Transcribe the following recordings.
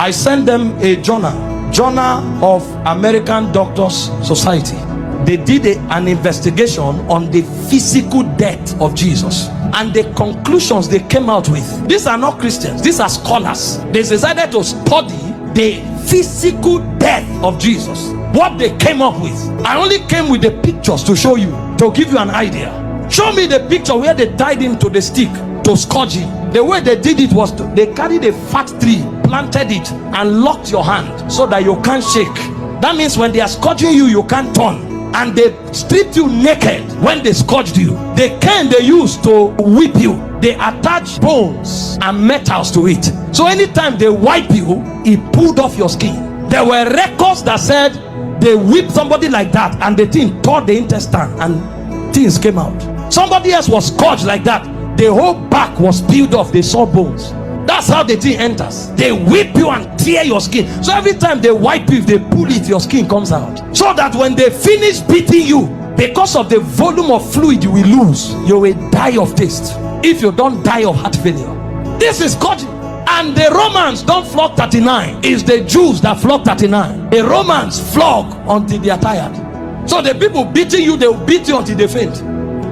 I sent them a journal of American Doctors Society. They did an investigation on the physical death of Jesus, and the conclusions they came out with, these are not Christians, these are scholars. They decided to study the physical death of Jesus. What they came up with, I only came with the pictures to show you, to give you an idea. Show me the picture where they tied him to the stick to scourge him. The way they did it was they carried a fat tree, planted it, and locked your hand so that you can't shake. That means when they are scourging you, you can't turn. And they stripped you naked when they scourged you. The cane they used to whip you, they attach bones and metals to it. So anytime they wipe you, it pulled off your skin. There were records that said they whipped somebody like that and the thing tore the intestine and things came out. Somebody else was scourged like that. The whole back was peeled off. They saw bones. That's how the thing enters. They whip you and tear your skin. So every time they wipe you, if they pull it, your skin comes out. So that when they finish beating you, because of the volume of fluid you will lose, you will die of taste. If you don't die of heart failure. This is scourging. And the Romans don't flog 39. It's the Jews that flog 39. The Romans flog until they are tired. So the people beating you, they will beat you until they faint.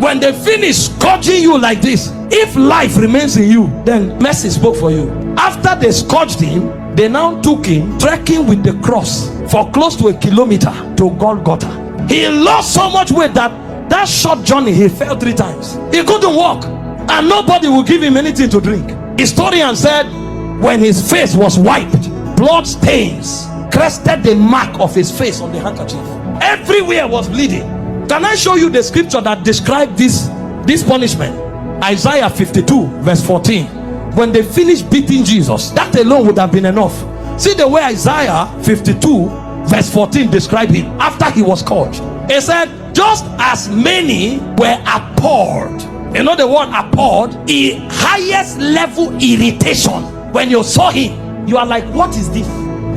When they finish scourging you like this, if life remains in you, then mercy spoke for you. After they scourged him, they now took him trekking with the cross for close to 1 kilometer to Golgotha. He lost so much weight that short journey he fell 3 times. He couldn't walk, and nobody would give him anything to drink. Historian said when his face was wiped, blood stains crested the mark of his face on the handkerchief. Everywhere was bleeding. Can I show you the scripture that described this punishment? Isaiah 52 verse 14. When they finished beating Jesus, that alone would have been enough. See the way Isaiah 52 verse 14 described him after he was scourged. He said, just as many were appalled. You know the word appalled? The highest level irritation. When you saw him, you are like, what is this?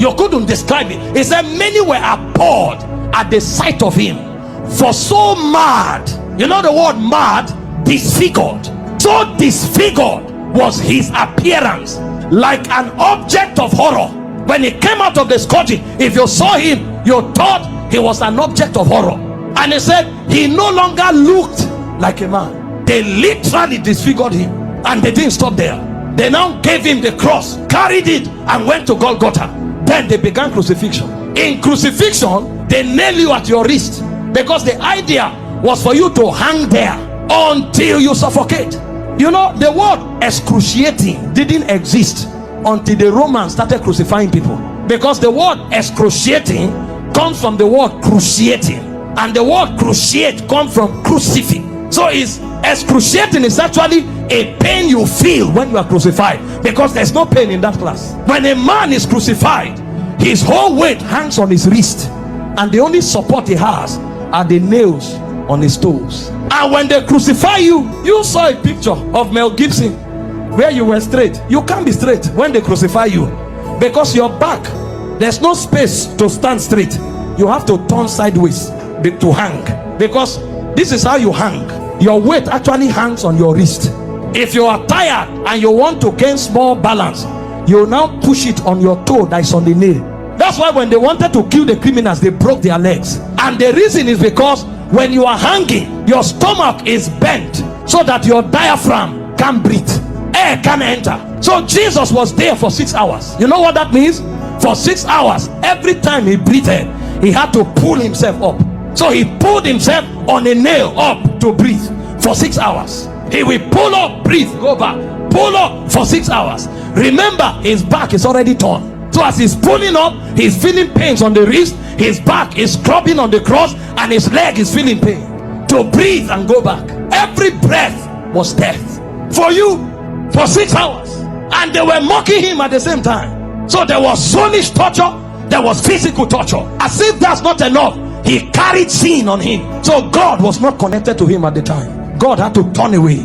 You couldn't describe it. He said many were appalled at the sight of him. For so mad, you know the word mad, disfigured. So disfigured was his appearance, like an object of horror. When he came out of the scourging, if you saw him, you thought he was an object of horror. And he said he no longer looked like a man. They literally disfigured him, and they didn't stop there. They now gave him the cross, carried it, and went to Golgotha. Then they began crucifixion. In crucifixion, they nail you at your wrist, because the idea was for you to hang there until you suffocate. You know, the word excruciating didn't exist until the Romans started crucifying people, because the word excruciating comes from the word cruciating, and the word cruciate comes from crucifix. So it's excruciating is actually a pain you feel when you are crucified, because there's no pain in that class. When a man is crucified, his whole weight hangs on his wrist, and the only support he has are the nails on his toes. And when they crucify you, you saw a picture of Mel Gibson where you were straight. You can't be straight when they crucify you, because your back, there's no space to stand straight. You have to turn sideways to hang, because this is how you hang. Your weight actually hangs on your wrist. If you are tired and you want to gain small balance, you now push it on your toe that is on the nail. That's why when they wanted to kill the criminals, they broke their legs. And the reason is because when you are hanging, your stomach is bent so that your diaphragm can't breathe, air can't enter. So Jesus was there for 6 hours. You know what that means? For 6 hours, every time he breathed, he had to pull himself up. So he pulled himself on a nail up to breathe for 6 hours. He will pull up, breathe, go back, pull up for 6 hours. Remember, his back is already torn. So as he's pulling up, he's feeling pains on the wrist, his back is scrubbing on the cross, and his leg is feeling pain. To breathe and go back, every breath was death for you for 6 hours. And they were mocking him at the same time. So there was soulish torture, there was physical torture. As if that's not enough, he carried sin on him. So God was not connected to him at the time. God had to turn away.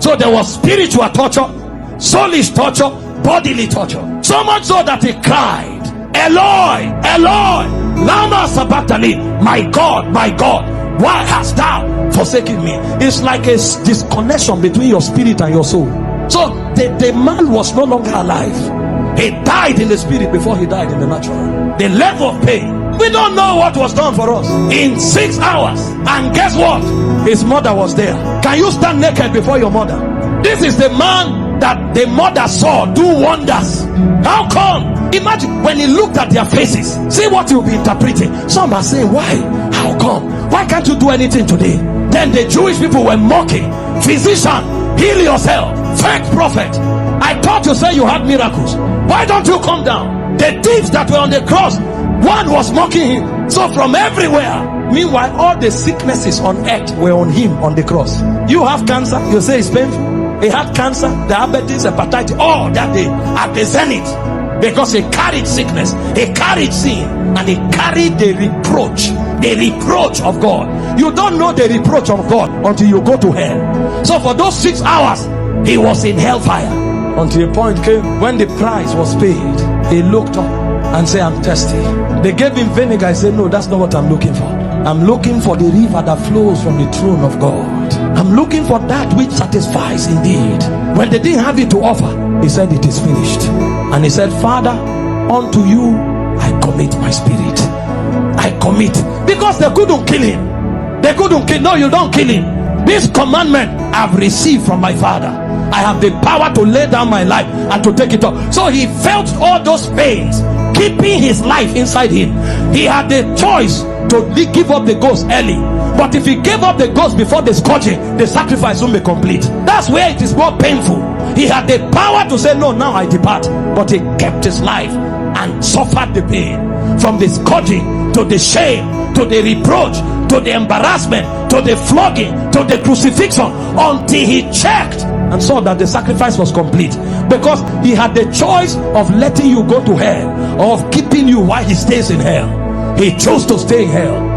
So there was spiritual torture, soulish torture, bodily torture. So much so that he cried, Eloi, Eloi, lama sabachthani, my God, why hast thou forsaken me? It's like a disconnection between your spirit and your soul. So the man was no longer alive. He died in the spirit before he died in the natural. The level of pain, we don't know what was done for us in 6 hours. And guess what? His mother was there. Can you stand naked before your mother? This is the man that the mother saw do wonders. How come? Imagine when he looked at their faces. See what you'll be interpreting. Some are saying, why? How come? Why can't you do anything today? Then the Jewish people were mocking. Physician, heal yourself. Fake prophet, I thought you said you had miracles. Why don't you come down? The thieves that were on the cross, one was mocking him. So from everywhere, meanwhile all the sicknesses on earth were on him on the cross. You have cancer, you say it's painful. He had cancer, diabetes, hepatitis, all that day at the zenith, because he carried sickness, he carried sin, and he carried the reproach of God. You don't know the reproach of God until you go to hell. So for those 6 hours he was in hellfire, until a point came when the price was paid. He looked up and said, I'm thirsty. They gave him vinegar. I said, no, that's not what I'm looking for. I'm looking for the river that flows from the throne of God. I'm looking for that which satisfies indeed. When they didn't have it to offer, he said, it is finished. And he said, Father, unto you I commit my spirit. I commit. Because they couldn't kill him. They couldn't kill. No, you don't kill him. This commandment I've received from my Father. I have the power to lay down my life and to take it up. So he felt all those pains keeping his life inside him. He had the choice to give up the ghost early, but if he gave up the ghost before the scourging, the sacrifice won't be complete. That's where it is more painful. He had the power to say, no, now I depart, but he kept his life and suffered the pain, from the scourging to the shame to the reproach to the embarrassment to the flogging to the crucifixion, until he checked and saw that the sacrifice was complete. Because he had the choice of letting you go to hell or of keeping you while he stays in hell. He chose to stay in hell.